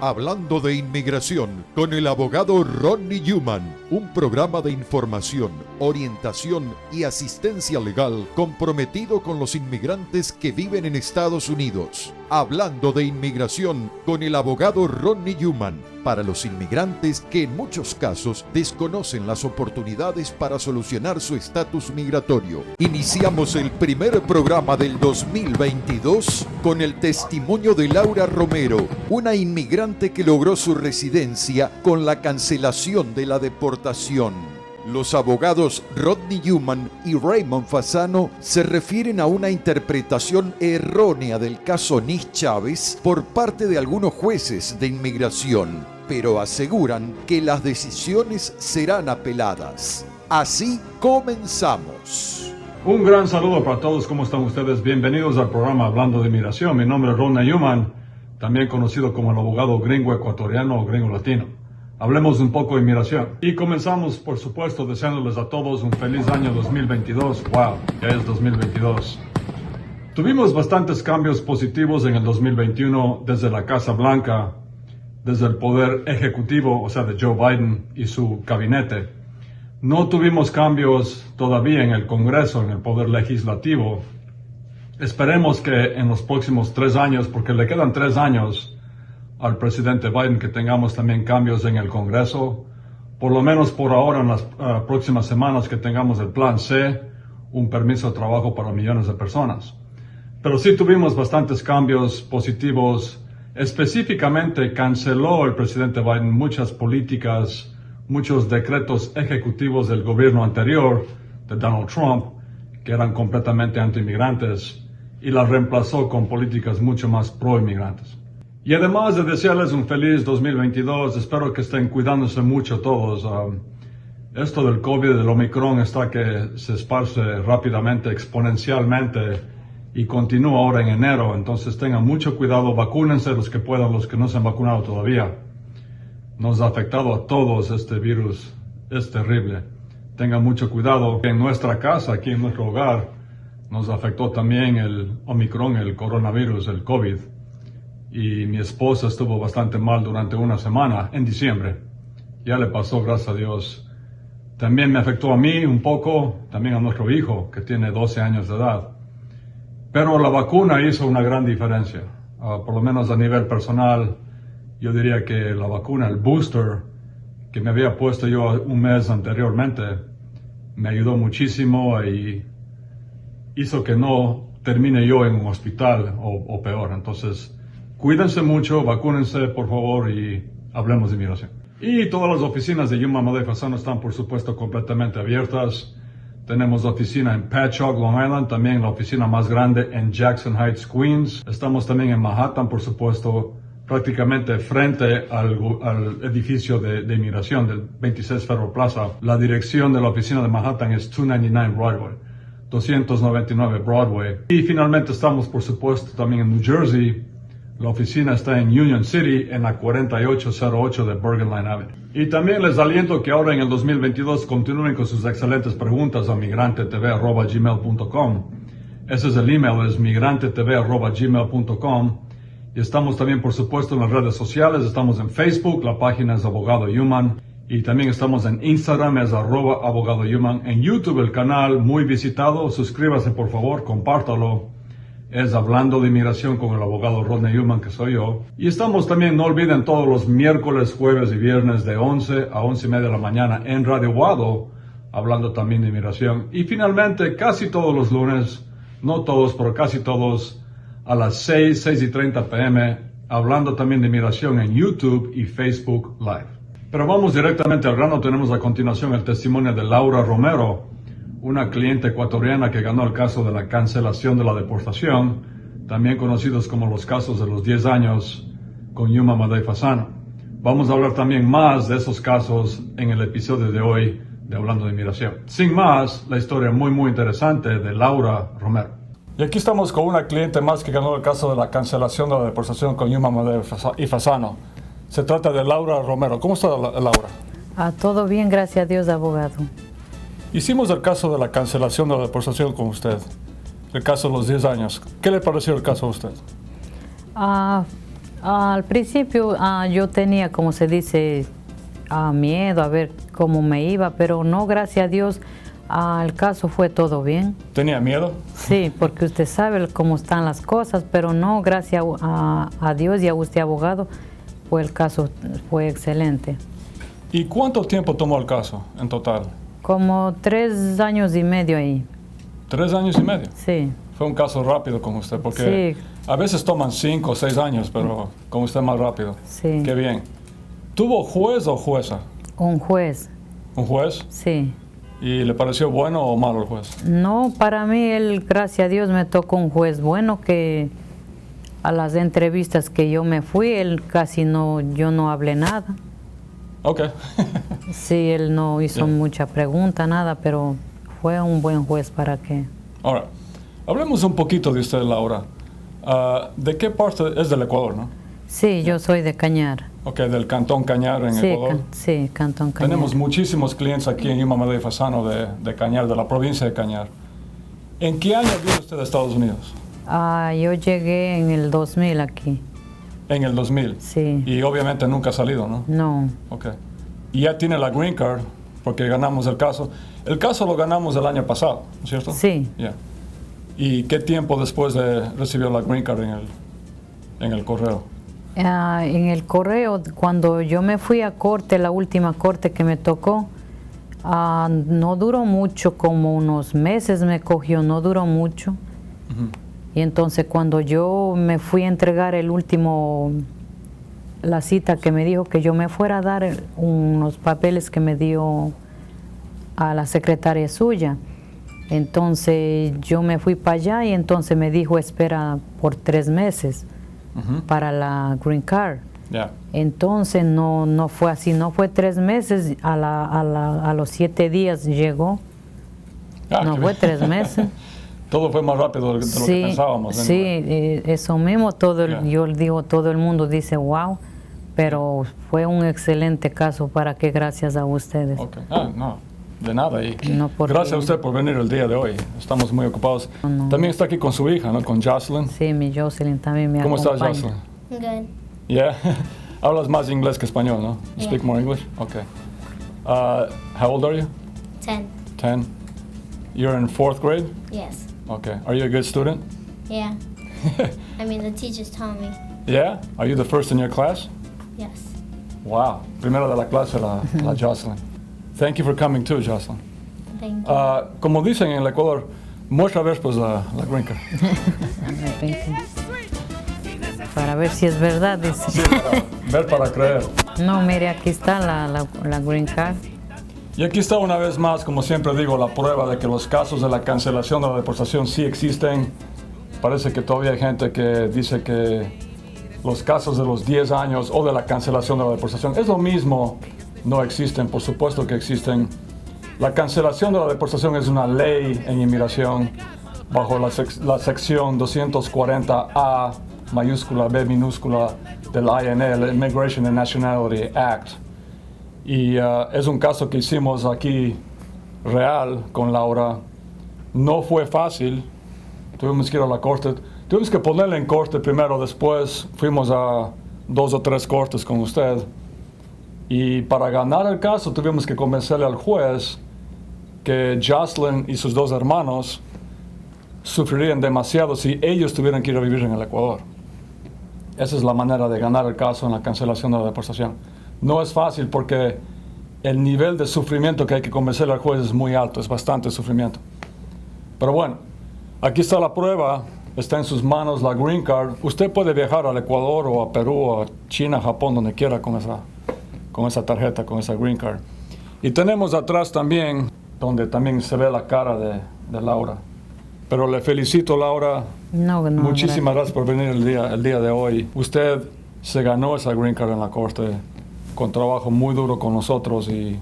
Hablando de inmigración con el abogado Rodney Newman, un programa de información, orientación y asistencia legal comprometido con los inmigrantes que viven en Estados Unidos. Hablando de inmigración con el abogado Rodney Newman, para los inmigrantes que en muchos casos desconocen las oportunidades para solucionar su estatus migratorio. Iniciamos el primer programa del 2022 con el testimonio de Laura Romero, una inmigrante que logró su residencia con la cancelación de la deportación. Los abogados Rodney Newman y Raymond Fasano se refieren a una interpretación errónea del caso Nis Chávez por parte de algunos jueces de inmigración, pero aseguran que las decisiones serán apeladas. Así comenzamos. Un gran saludo para todos, ¿cómo están ustedes? Bienvenidos al programa Hablando de Inmigración. Mi nombre es Rodney Newman, también conocido como el abogado gringo ecuatoriano o gringo latino. Hablemos un poco de inmigración. Y comenzamos, por supuesto, deseándoles a todos un feliz año 2022. ¡Wow! Ya es 2022. Tuvimos bastantes cambios positivos en el 2021 desde la Casa Blanca, desde el poder ejecutivo, o sea, de Joe Biden y su gabinete. No tuvimos cambios todavía en el Congreso, en el poder legislativo. Esperemos que en los próximos 3 años, porque le quedan 3 años al presidente Biden, que tengamos también cambios en el Congreso, por lo menos por ahora en las próximas semanas que tengamos el Plan C, un permiso de trabajo para millones de personas. Pero sí tuvimos bastantes cambios positivos. Específicamente canceló el presidente Biden muchas políticas, muchos decretos ejecutivos del gobierno anterior de Donald Trump, que eran completamente anti-inmigrantes, y las reemplazó con políticas mucho más pro-inmigrantes. Y además de desearles un feliz 2022, espero que estén cuidándose mucho todos. Esto del COVID, del Omicron, está que se esparce rápidamente, exponencialmente, y continúa ahora en enero. Entonces tengan mucho cuidado, vacúnense los que puedan, los que no se han vacunado todavía. Nos ha afectado a todos este virus, es terrible. Tengan mucho cuidado. En nuestra casa, aquí en nuestro hogar, nos afectó también el Omicron, el coronavirus, el COVID. Y mi esposa estuvo bastante mal durante una semana, en diciembre. Ya le pasó, gracias a Dios. También me afectó a mí un poco, también a nuestro hijo, que tiene 12 años de edad. Pero la vacuna hizo una gran diferencia. Por lo menos a nivel personal, yo diría que la vacuna, el booster, que me había puesto yo un mes anteriormente, me ayudó muchísimo y hizo que no termine yo en un hospital o peor. Entonces, cuídense mucho, vacúnense por favor y hablemos de inmigración. Y todas las oficinas de Yuma Madej Fasano están por supuesto completamente abiertas. Tenemos la oficina en Patchogue, Long Island, también la oficina más grande en Jackson Heights, Queens. Estamos también en Manhattan, por supuesto, prácticamente frente al edificio de inmigración del 26 Federal Plaza. La dirección de la oficina de Manhattan es 299 Broadway, 299 Broadway. Y finalmente estamos por supuesto también en New Jersey. La oficina está en Union City, en la 4808 de Bergen Line Avenue. Y también les aliento que ahora en el 2022 continúen con sus excelentes preguntas a migrantetv@gmail.com. Ese es el email, es migrantetv@gmail.com. Y estamos también, por supuesto, en las redes sociales. Estamos en Facebook, la página es Abogado Newman. Y también estamos en Instagram, es @Abogado Newman. En YouTube, el canal muy visitado. Suscríbase, por favor, compártalo. Es Hablando de Inmigración con el abogado Rodney Newman, que soy yo. Y estamos también, no olviden, todos los miércoles, jueves y viernes de 11 a 11:30 de la mañana en Radio Wado, hablando también de inmigración. Y finalmente, casi todos los lunes, no todos, pero casi todos, a las 6:30 p.m., hablando también de inmigración en YouTube y Facebook Live. Pero vamos directamente al grano. Tenemos a continuación el testimonio de Laura Romero, una cliente ecuatoriana que ganó el caso de la cancelación de la deportación, también conocidos como los casos de los 10 años con Yuma Madej Fasano. Vamos a hablar también más de esos casos en el episodio de hoy de Hablando de Inmigración. Sin más, la historia muy interesante de Laura Romero. Y aquí estamos con una cliente más que ganó el caso de la cancelación de la deportación con Yuma Madej Fasano. Se trata de Laura Romero. ¿Cómo está, Laura? Todo bien, gracias a Dios, abogado. Hicimos el caso de la cancelación de la deportación con usted, el caso de los 10 años. ¿Qué le pareció el caso a usted? Al principio yo tenía, como se dice, miedo a ver cómo me iba, pero no, gracias a Dios, el caso fue todo bien. ¿Tenía miedo? Sí, porque usted sabe cómo están las cosas, pero no, gracias a Dios y a usted, abogado, pues el caso fue excelente. ¿Y cuánto tiempo tomó el caso en total? Como 3 años y medio ahí. 3 años y medio. Sí. Fue un caso rápido con usted, porque Sí. a veces toman 5 o 6 años, pero con usted más rápido. Sí. Qué bien. ¿Tuvo juez o jueza? Un juez, ¿Un juez? sí. ¿Y le pareció bueno o malo el juez? No, para mí, gracias a Dios, me tocó un juez bueno que a las entrevistas que yo me fui, él casi no, yo no hablé nada. Ok. Sí, él no hizo mucha pregunta, nada, pero fue un buen juez para que... Ahora, hablemos un poquito de usted, Laura. ¿De qué parte es del Ecuador, no? Sí, yo soy de Cañar. Ok, del Cantón Cañar en Sí, Ecuador. sí, Cantón Cañar. Tenemos muchísimos clientes aquí en Yuma, Mela y Fasano de Cañar, de la provincia de Cañar. ¿En qué año vino usted a Estados Unidos? Yo llegué en el 2000 aquí. En el 2000. Sí. Y obviamente nunca ha salido, ¿no? No, Ok. Y ya tiene la green card, porque ganamos el caso. El caso lo ganamos el año pasado, ¿no es cierto? Sí. Ya. ¿Y qué tiempo después recibió la green card en el correo? En el correo, cuando yo me fui a corte, la última corte que me tocó, no duró mucho, como unos meses me cogió, no duró mucho. Ujú. Y entonces cuando yo me fui a entregar la cita que me dijo que yo me fuera a dar unos papeles que me dio a la secretaria suya, entonces yo me fui para allá y entonces me dijo espera por 3 meses Ujú. para la green card. Ya. Entonces no fue así, no fue 3 meses, a los 7 días llegó, Ah, no qué fue bien. 3 meses. Todo fue más rápido de lo que pensábamos. Sí, eso mismo, Ya. yo digo, todo el mundo dice wow, pero fue un excelente caso para que gracias a ustedes. Ok. No, de nada. Y No, porque- gracias a usted por venir el día de hoy. Estamos muy ocupados. No. También está aquí con su hija, ¿no? Con Jocelyn. Sí, mi Jocelyn también me ¿Cómo acompaña. estás, Jocelyn? Good. Yeah. Hablas más inglés que español, ¿no? You Yeah. speak more English? Okay. How old are you? 10. 10. You're in 4th grade? Yes. Okay. Are you a good student? Yeah. I mean, the teachers taught me. Yeah? Are you the first in your class? Yes. Wow. Primera de la clase, la Jocelyn. Thank you for coming too, Jocelyn. Thank you. Como dicen en el Ecuador, muestra ver pues la green card. Para ver si es verdad, dice. Sí, ver para creer. No, mire, aquí está la green card. Y aquí está una vez más, como siempre digo, la prueba de que los casos de la cancelación de la deportación sí existen. Parece que todavía hay gente que dice que los casos de los 10 años o de la cancelación de la deportación es lo mismo. No existen, por supuesto que existen. La cancelación de la deportación es una ley en inmigración bajo la sección 240A mayúscula B minúscula del INA, el Immigration and Nationality Act. Y es un caso que hicimos aquí real con Laura. No fue fácil, tuvimos que ir a la corte, tuvimos que ponerle en corte primero, después fuimos a 2 o 3 cortes con usted. Y para ganar el caso tuvimos que convencerle al juez que Jocelyn y sus 2 hermanos sufrirían demasiado si ellos tuvieran que ir a vivir en el Ecuador. Esa es la manera de ganar el caso en la cancelación de la deportación. No es fácil porque el nivel de sufrimiento que hay que convencerle al juez es muy alto, es bastante sufrimiento. Pero bueno, aquí está la prueba, está en sus manos la green card. Usted puede viajar al Ecuador o a Perú o a China, Japón, donde quiera con esa tarjeta, con esa green card. Y tenemos atrás también, donde también se ve la cara de Laura. Pero le felicito, Laura. No, Muchísimas gracias por venir el día de hoy. Usted se ganó esa green card en la corte con trabajo muy duro con nosotros y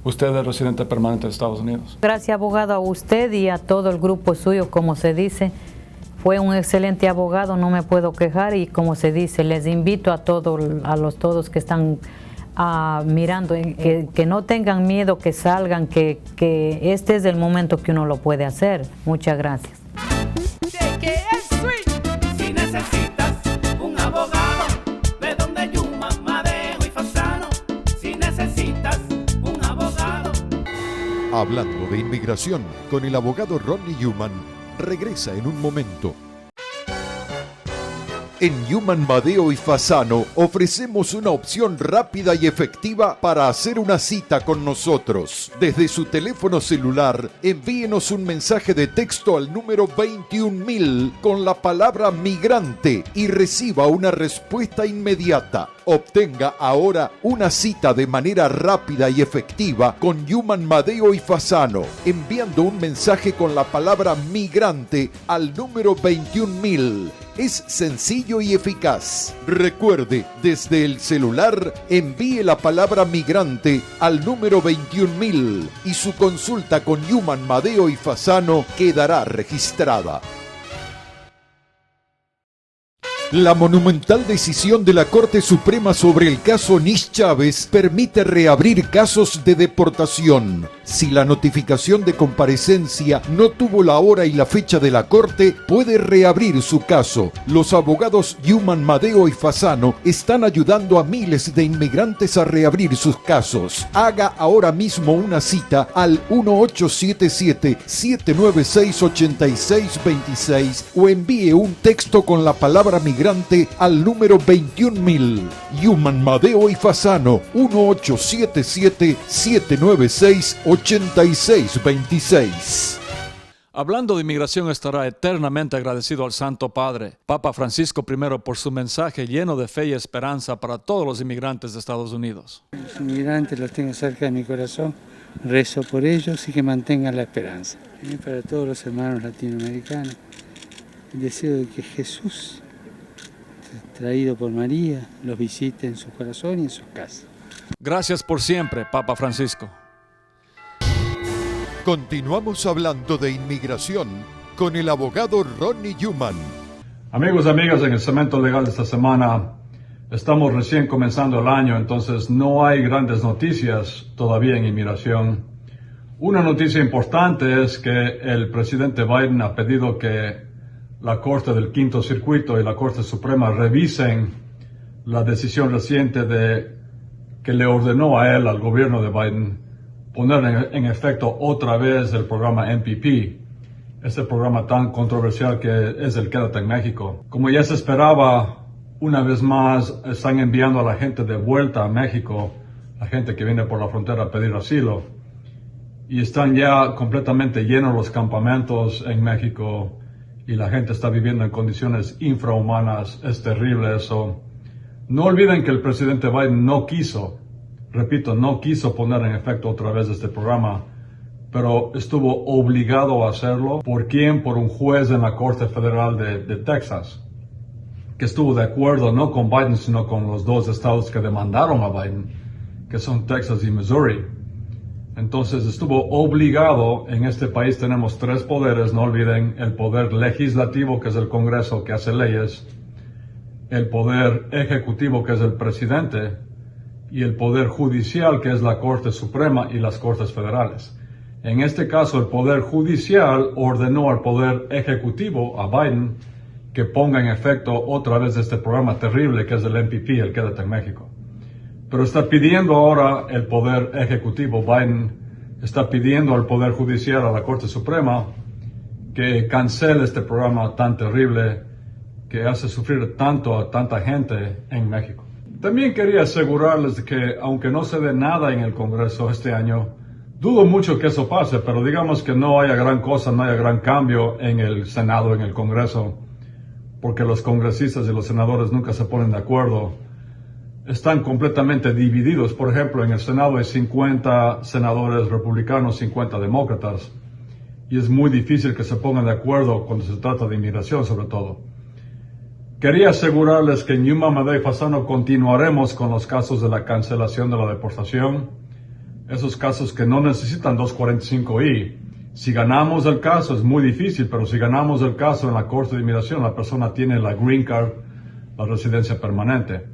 usted es residente permanente de Estados Unidos. Gracias, abogado, a usted y a todo el grupo suyo, como se dice. Fue un excelente abogado, no me puedo quejar y como se dice, les invito a todos que están mirando, que no tengan miedo, que salgan, que este es el momento que uno lo puede hacer. Muchas gracias. De que es sweet. Si necesitas un abogado Hablando de inmigración con el abogado Ronnie Newman, regresa en un momento. En Newman, Madeo y Fasano ofrecemos una opción rápida y efectiva para hacer una cita con nosotros. Desde su teléfono celular, envíenos un mensaje de texto al número 21000 con la palabra migrante y reciba una respuesta inmediata. Obtenga ahora una cita de manera rápida y efectiva con Newman, Madeo y Fasano, enviando un mensaje con la palabra migrante al número 21000. Es sencillo y eficaz. Recuerde, desde el celular, envíe la palabra migrante al número 21000 y su consulta con Newman, Madeo y Fasano quedará registrada. La monumental decisión de la Corte Suprema sobre el caso Nish Chávez permite reabrir casos de deportación. Si la notificación de comparecencia no tuvo la hora y la fecha de la Corte, puede reabrir su caso. Los abogados Newman, Madeo y Fasano están ayudando a miles de inmigrantes a reabrir sus casos. Haga ahora mismo una cita al 1877-796-8626 o envíe un texto con la palabra migrante al número 21000. Newman, Madeo y Fasano, 1877-796-8626. Hablando de inmigración, estará eternamente agradecido al Santo Padre, Papa Francisco I, por su mensaje lleno de fe y esperanza para todos los inmigrantes de Estados Unidos. Los inmigrantes los tengo cerca de mi corazón, rezo por ellos y que mantengan la esperanza. Y para todos los hermanos latinoamericanos, el deseo de que Jesús, traído por María, los visite en su corazón y en sus casas. Gracias por siempre, Papa Francisco. Continuamos hablando de inmigración con el abogado Ronnie Newman. Amigos y amigas, en el segmento legal de esta semana, estamos recién comenzando el año, entonces no hay grandes noticias todavía en inmigración. Una noticia importante es que el presidente Biden ha pedido que la Corte del Quinto Circuito y la Corte Suprema revisen la decisión reciente que le ordenó a él, al gobierno de Biden, poner en efecto otra vez el programa MPP, ese programa tan controversial que es el Quédate en México. Como ya se esperaba, una vez más están enviando a la gente de vuelta a México, la gente que viene por la frontera a pedir asilo, y están ya completamente llenos los campamentos en México y la gente está viviendo en condiciones infrahumanas. Es terrible eso. No olviden que el presidente Biden no quiso poner en efecto otra vez este programa, pero estuvo obligado a hacerlo. ¿Por quién? Por un juez en la Corte Federal de Texas, que estuvo de acuerdo no con Biden, sino con los dos estados que demandaron a Biden, que son Texas y Missouri. Entonces estuvo obligado. En este país tenemos tres poderes, no olviden: el poder legislativo, que es el Congreso, que hace leyes; el poder ejecutivo, que es el presidente; y el poder judicial, que es la Corte Suprema y las Cortes Federales. En este caso, el poder judicial ordenó al poder ejecutivo, a Biden, que ponga en efecto otra vez este programa terrible que es el MPP, el Quédate en México. Pero está pidiendo ahora el poder ejecutivo, Biden está pidiendo al poder judicial, a la Corte Suprema, que cancele este programa tan terrible que hace sufrir tanto a tanta gente en México. También quería asegurarles de que, aunque no se dé nada en el Congreso este año, dudo mucho que eso pase, pero digamos que no haya gran cosa, no haya gran cambio en el Senado, en el Congreso, porque los congresistas y los senadores nunca se ponen de acuerdo. Están completamente divididos. Por ejemplo, en el Senado hay 50 senadores republicanos, 50 demócratas, y es muy difícil que se pongan de acuerdo cuando se trata de inmigración, sobre todo. Quería asegurarles que en Newman, Madeo y Fasano continuaremos con los casos de la cancelación de la deportación, esos casos que no necesitan 245I. Si ganamos el caso, es muy difícil, pero si ganamos el caso en la Corte de Inmigración, la persona tiene la green card, la residencia permanente.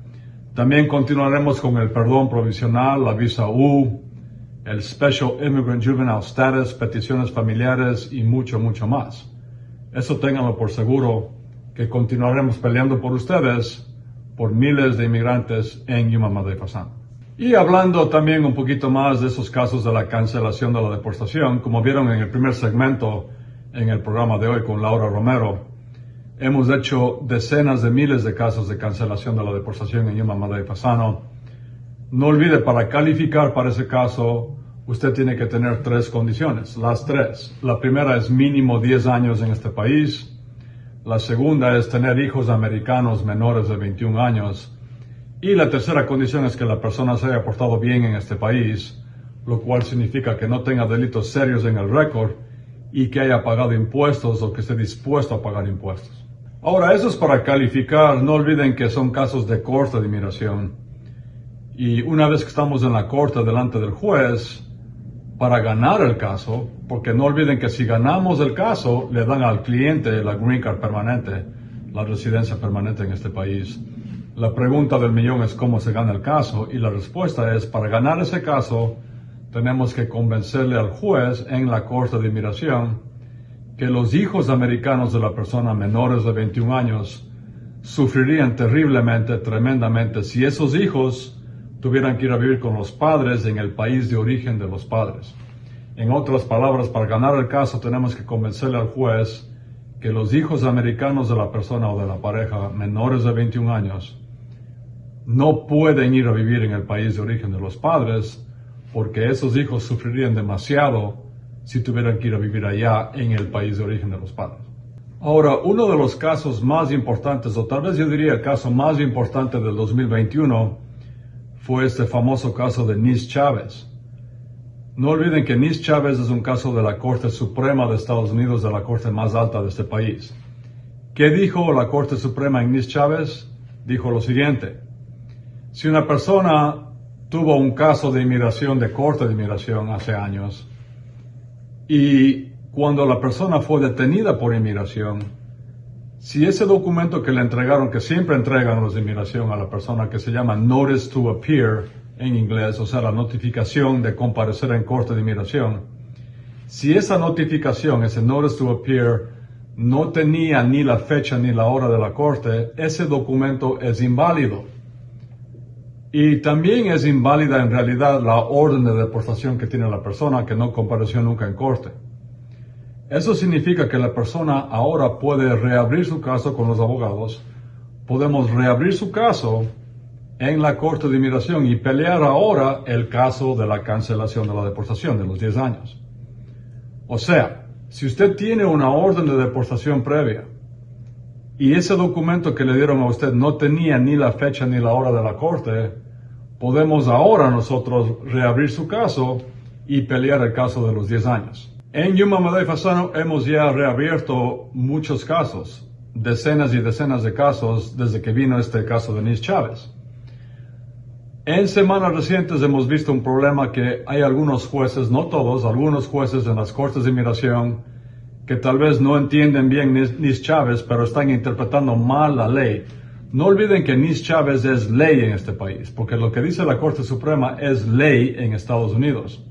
También continuaremos con el perdón provisional, la visa U, el Special Immigrant Juvenile Status, peticiones familiares y mucho, mucho más. Eso ténganlo por seguro, que continuaremos peleando por ustedes, por miles de inmigrantes en Newman, Madeo y Fasano. Y hablando también un poquito más de esos casos de la cancelación de la deportación, como vieron en el primer segmento en el programa de hoy con Laura Romero, hemos hecho decenas de miles de casos de cancelación de la deportación en Yuma, Madre y Fasano. No olvide, para calificar para ese caso, usted tiene que tener 3 condiciones, las 3. La primera es mínimo 10 años en este país. La segunda es tener hijos americanos menores de 21 años. Y la tercera condición es que la persona se haya portado bien en este país, lo cual significa que no tenga delitos serios en el récord y que haya pagado impuestos o que esté dispuesto a pagar impuestos. Ahora, eso es para calificar. No olviden que son casos de corte de inmigración. Y una vez que estamos en la corte delante del juez, para ganar el caso, porque no olviden que si ganamos el caso, le dan al cliente la green card permanente, la residencia permanente en este país. La pregunta del millón es cómo se gana el caso, y la respuesta es, para ganar ese caso, tenemos que convencerle al juez en la corte de inmigración que los hijos americanos de la persona menores de 21 años sufrirían terriblemente, tremendamente, si esos hijos tuvieran que ir a vivir con los padres en el país de origen de los padres. En otras palabras, para ganar el caso tenemos que convencerle al juez que los hijos americanos de la persona o de la pareja menores de 21 años no pueden ir a vivir en el país de origen de los padres, porque esos hijos sufrirían demasiado si tuvieran que ir a vivir allá en el país de origen de los padres. Ahora, uno de los casos más importantes, o tal vez yo diría el caso más importante del 2021, fue este famoso caso de Nis Chávez. No olviden que Nis Chávez es un caso de la Corte Suprema de Estados Unidos, de la corte más alta de este país. ¿Qué dijo la Corte Suprema en Nis Chávez? Dijo lo siguiente: si una persona tuvo un caso de inmigración, de corte de inmigración hace años, y cuando la persona fue detenida por inmigración, si ese documento que le entregaron, que siempre entregan los de inmigración a la persona, que se llama Notice to Appear en inglés, o sea, la notificación de comparecer en corte de inmigración, si esa notificación, ese Notice to Appear, no tenía ni la fecha ni la hora de la corte, ese documento es inválido. Y también es inválida en realidad la orden de deportación que tiene la persona que no compareció nunca en corte. Eso significa que la persona ahora puede reabrir su caso con los abogados. Podemos reabrir su caso en la Corte de Inmigración y pelear ahora el caso de la cancelación de la deportación de los 10 años. O sea, si usted tiene una orden de deportación previa y ese documento que le dieron a usted no tenía ni la fecha ni la hora de la corte, podemos ahora nosotros reabrir su caso y pelear el caso de los 10 años. En Yuma, Madre y Fasano hemos ya reabierto muchos casos, decenas y decenas de casos desde que vino este caso de Nis Chávez. En semanas recientes hemos visto un problema que hay algunos jueces, no todos, algunos jueces en las cortes de inmigración que tal vez no entienden bien Nis Chávez, pero están interpretando mal la ley. No olviden que Nis Chávez es ley en este país, porque lo que dice la Corte Suprema es ley en Estados Unidos.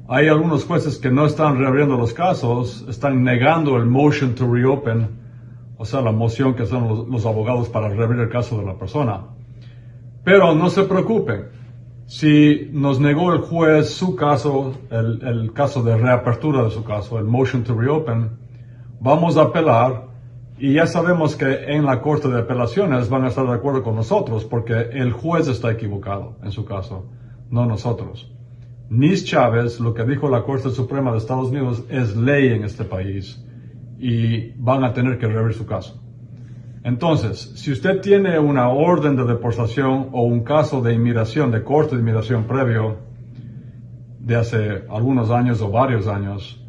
Hay algunos jueces que no están reabriendo los casos, están negando el motion to reopen, o sea, la moción que hacen los abogados para reabrir el caso de la persona. Pero no se preocupen, si nos negó el juez su caso, el caso de reapertura de su caso, el motion to reopen, vamos a apelar. Y ya sabemos que en la Corte de Apelaciones van a estar de acuerdo con nosotros porque el juez está equivocado en su caso, no nosotros. Nis Chávez, lo que dijo la Corte Suprema de Estados Unidos, es ley en este país y van a tener que reabrir su caso. Entonces, si usted tiene una orden de deportación o un caso de inmigración, de corte de inmigración previo de hace algunos años o varios años,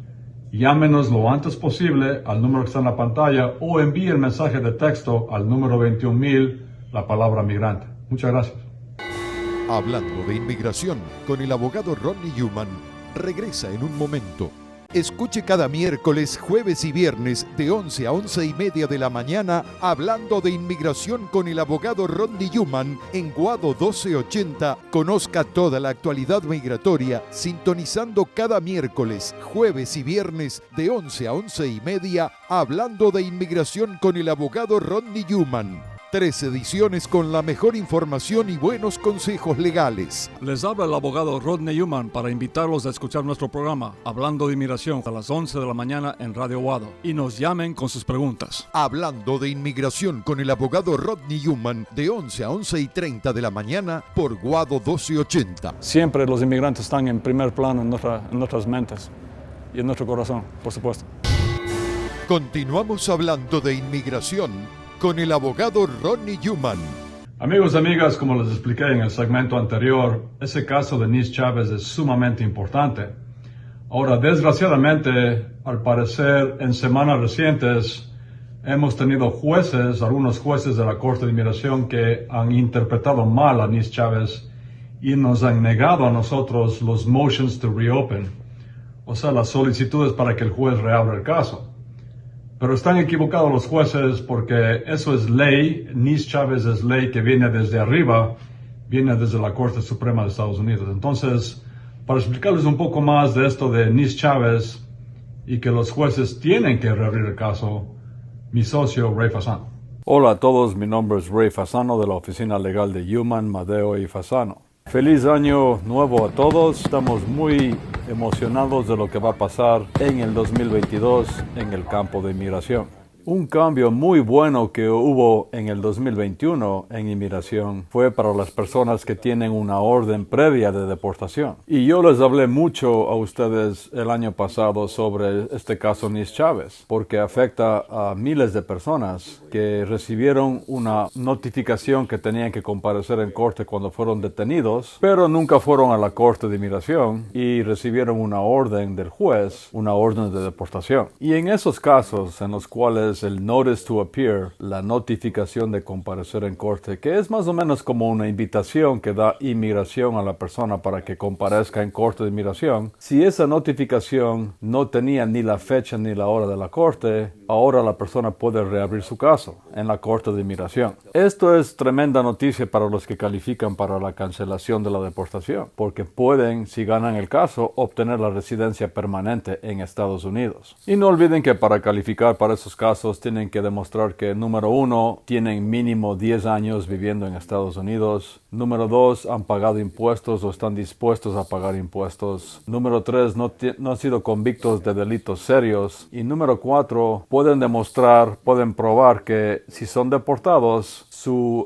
llámenos lo antes posible al número que está en la pantalla o envíe el mensaje de texto al número 21,000, la palabra migrante. Muchas gracias. Hablando de inmigración con el abogado Ronnie Newman, regresa en un momento. Escuche cada miércoles, jueves y viernes de 11 a 11:30 de la mañana Hablando de Inmigración con el abogado Ronnie Newman en Guado 1280. Conozca toda la actualidad migratoria sintonizando cada miércoles, jueves y viernes de 11 a 11:30 Hablando de Inmigración con el abogado Ronnie Newman. 3 ediciones con la mejor información y buenos consejos legales. Les habla el abogado Rodney Newman para invitarlos a escuchar nuestro programa Hablando de Inmigración a las 11 de la mañana en Radio Guado y nos llamen con sus preguntas. Hablando de Inmigración con el abogado Rodney Newman de 11 a 11:30 de la mañana por Guado 1280. Siempre los inmigrantes están en primer plano en nuestras mentes y en nuestro corazón, por supuesto. Continuamos hablando de inmigración con el abogado Rodney Newman. Amigos y amigas, como les expliqué en el segmento anterior, ese caso de Nis Chávez es sumamente importante. Ahora, desgraciadamente, al parecer, en semanas recientes, hemos tenido algunos jueces de la Corte de Inmigración que han interpretado mal a Nis Chávez y nos han negado a nosotros los motions to reopen, o sea, las solicitudes para que el juez reabra el caso. Pero están equivocados los jueces porque eso es ley. Nis Chávez es ley que viene desde arriba, viene desde la Corte Suprema de Estados Unidos. Entonces, para explicarles un poco más de esto de Nis Chávez y que los jueces tienen que reabrir el caso, mi socio Ray Fasano. Hola a todos, mi nombre es Ray Fasano de la Oficina Legal de Newman, Madeo y Fasano. Feliz año nuevo a todos. Estamos muy emocionados de lo que va a pasar en el 2022 en el campo de inmigración. Un cambio muy bueno que hubo en el 2021 en inmigración fue para las personas que tienen una orden previa de deportación. Y yo les hablé mucho a ustedes el año pasado sobre este caso Nis Chávez, porque afecta a miles de personas que recibieron una notificación que tenían que comparecer en corte cuando fueron detenidos, pero nunca fueron a la corte de inmigración y recibieron una orden del juez, una orden de deportación. Y en esos casos en los cuales el notice to appear, la notificación de comparecer en corte, que es más o menos como una invitación que da inmigración a la persona para que comparezca en corte de inmigración, si esa notificación no tenía ni la fecha ni la hora de la corte, ahora la persona puede reabrir su caso en la corte de inmigración. Esto es tremenda noticia para los que califican para la cancelación de la deportación, porque pueden, si ganan el caso, obtener la residencia permanente en Estados Unidos. Y no olviden que para calificar para esos casos tienen que demostrar que, número 1, tienen mínimo 10 años viviendo en Estados Unidos. Número 2, han pagado impuestos o están dispuestos a pagar impuestos. Número 3, no han sido convictos de delitos serios. Y número 4, pueden probar que si son deportados,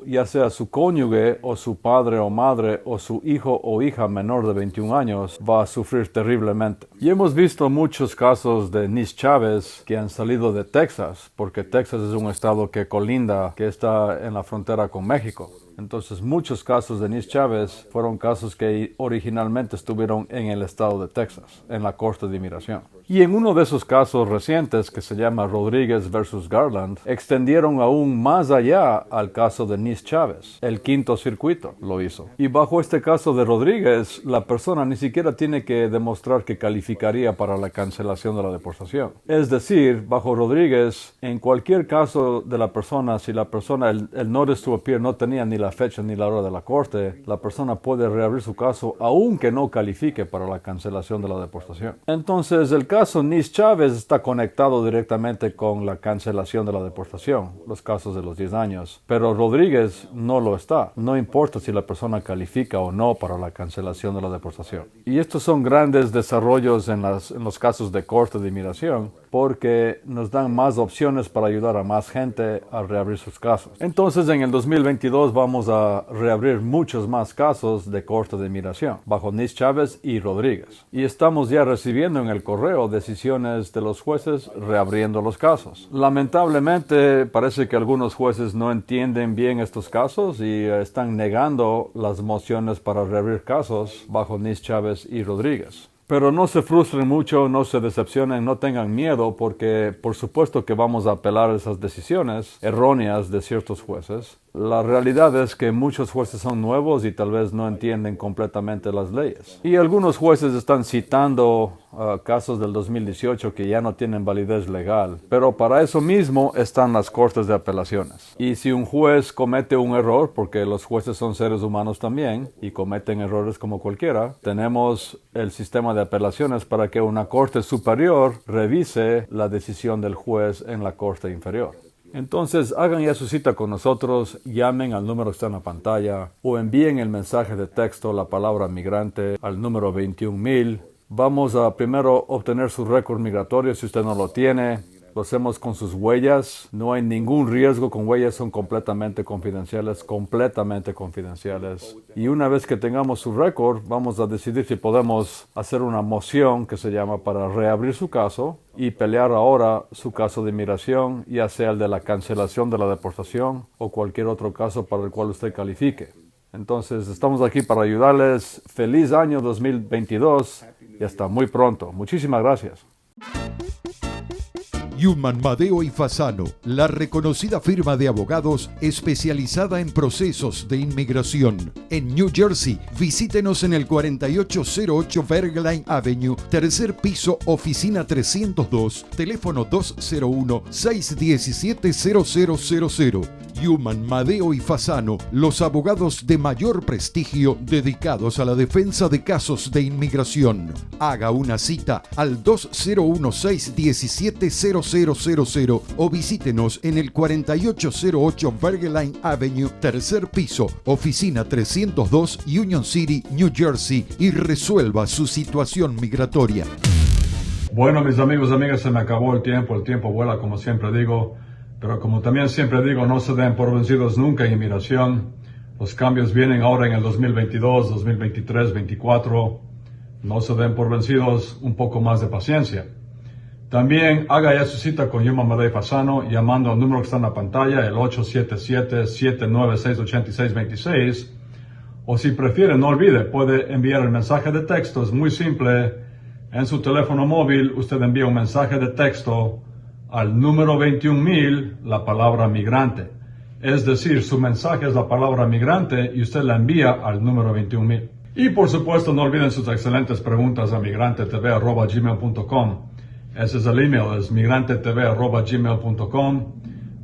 ya sea su cónyuge o su padre o madre o su hijo o hija menor de 21 años va a sufrir terriblemente. Y hemos visto muchos casos de Nis Chávez que han salido de Texas, porque Texas es un estado que colinda, que está en la frontera con México. Entonces, muchos casos de Nis Chávez fueron casos que originalmente estuvieron en el estado de Texas, en la Corte de Inmigración. Y en uno de esos casos recientes, que se llama Rodríguez versus Garland, extendieron aún más allá al caso de Nis Chávez. El Quinto Circuito lo hizo. Y bajo este caso de Rodríguez, la persona ni siquiera tiene que demostrar que calificaría para la cancelación de la deportación. Es decir, bajo Rodríguez, en cualquier caso de la persona, si la persona, el notice to appear no tenía ni la fecha ni la hora de la corte, la persona puede reabrir su caso aunque no califique para la cancelación de la deportación. Entonces, el caso Nis Chávez está conectado directamente con la cancelación de la deportación, los casos de los 10 años. Pero Rodríguez no lo está. No importa si la persona califica o no para la cancelación de la deportación. Y estos son grandes desarrollos en los casos de corte de inmigración, porque nos dan más opciones para ayudar a más gente a reabrir sus casos. Entonces, en el 2022 vamos a reabrir muchos más casos de corte de inmigración bajo Nis Chávez y Rodríguez. Y estamos ya recibiendo en el correo decisiones de los jueces reabriendo los casos. Lamentablemente, parece que algunos jueces no entienden bien estos casos y están negando las mociones para reabrir casos bajo Nis Chávez y Rodríguez. Pero no se frustren mucho, no se decepcionen, no tengan miedo, porque por supuesto que vamos a apelar esas decisiones erróneas de ciertos jueces. La realidad es que muchos jueces son nuevos y tal vez no entienden completamente las leyes. Y algunos jueces están citando casos del 2018 que ya no tienen validez legal. Pero para eso mismo están las cortes de apelaciones. Y si un juez comete un error, porque los jueces son seres humanos también y cometen errores como cualquiera, tenemos el sistema de apelaciones para que una corte superior revise la decisión del juez en la corte inferior. Entonces, hagan ya su cita con nosotros, llamen al número que está en la pantalla o envíen el mensaje de texto, la palabra migrante, al número 21000. Vamos a primero obtener su récord migratorio si usted no lo tiene. Lo hacemos con sus huellas. No hay ningún riesgo con huellas, son completamente confidenciales. Y una vez que tengamos su récord, vamos a decidir si podemos hacer una moción que se llama para reabrir su caso y pelear ahora su caso de inmigración, ya sea el de la cancelación de la deportación o cualquier otro caso para el cual usted califique. Entonces, estamos aquí para ayudarles. Feliz año 2022 y hasta muy pronto. Muchísimas gracias. Yuman, Madeo y Fasano, la reconocida firma de abogados especializada en procesos de inmigración. En New Jersey, visítenos en el 4808 Bergline Avenue, tercer piso, oficina 302, teléfono 201-617-0000. Yuman, Madeo y Fasano, los abogados de mayor prestigio dedicados a la defensa de casos de inmigración. Haga una cita al 201-617-0000 o visítenos en el 4808 Bergline Avenue, tercer piso, oficina 302, Union City, New Jersey, y resuelva su situación migratoria. Bueno, mis amigos y amigas, se me acabó el tiempo vuela, como siempre digo. Pero como también siempre digo, no se den por vencidos nunca en inmigración. Los cambios vienen ahora en el 2022, 2023, 2024. No se den por vencidos, un poco más de paciencia. También haga ya su cita con Yuman, Madeo y Fasano llamando al número que está en la pantalla, el 877-796-8626. O si prefiere, no olvide, puede enviar el mensaje de texto. Es muy simple. En su teléfono móvil, usted envía un mensaje de texto al número 21000, la palabra migrante. Es decir, su mensaje es la palabra migrante y usted la envía al número 21000. Y por supuesto, no olviden sus excelentes preguntas a migrantetv@gmail.com. Ese es el email, es migrantetv@gmail.com.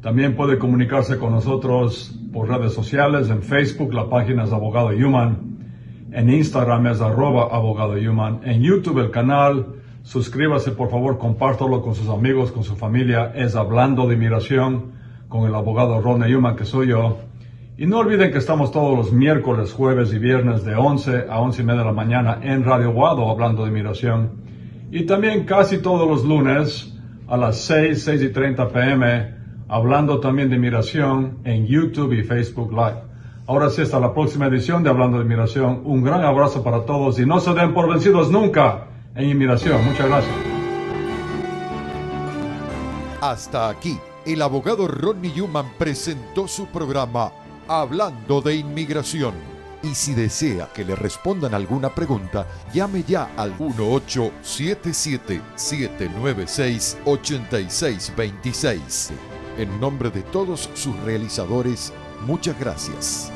También puede comunicarse con nosotros por redes sociales. En Facebook, la página es Abogado Yuman. En Instagram es @Abogado Yuman. En YouTube, el canal. Suscríbase, por favor, compártalo con sus amigos, con su familia. Es Hablando de Inmigración con el abogado Ron Yuman, que soy yo. Y no olviden que estamos todos los miércoles, jueves y viernes de 11 a 11:30 de la mañana en Radio Guado, Hablando de Inmigración. Y también casi todos los lunes a las 6:30 p.m., hablando también de inmigración en YouTube y Facebook Live. Ahora sí, hasta la próxima edición de Hablando de Inmigración. Un gran abrazo para todos y no se den por vencidos nunca en inmigración. Muchas gracias. Hasta aquí, el abogado Ronnie Yuman presentó su programa Hablando de Inmigración. Y si desea que le respondan alguna pregunta, llame ya al 1877-796-8626. En nombre de todos sus realizadores, muchas gracias.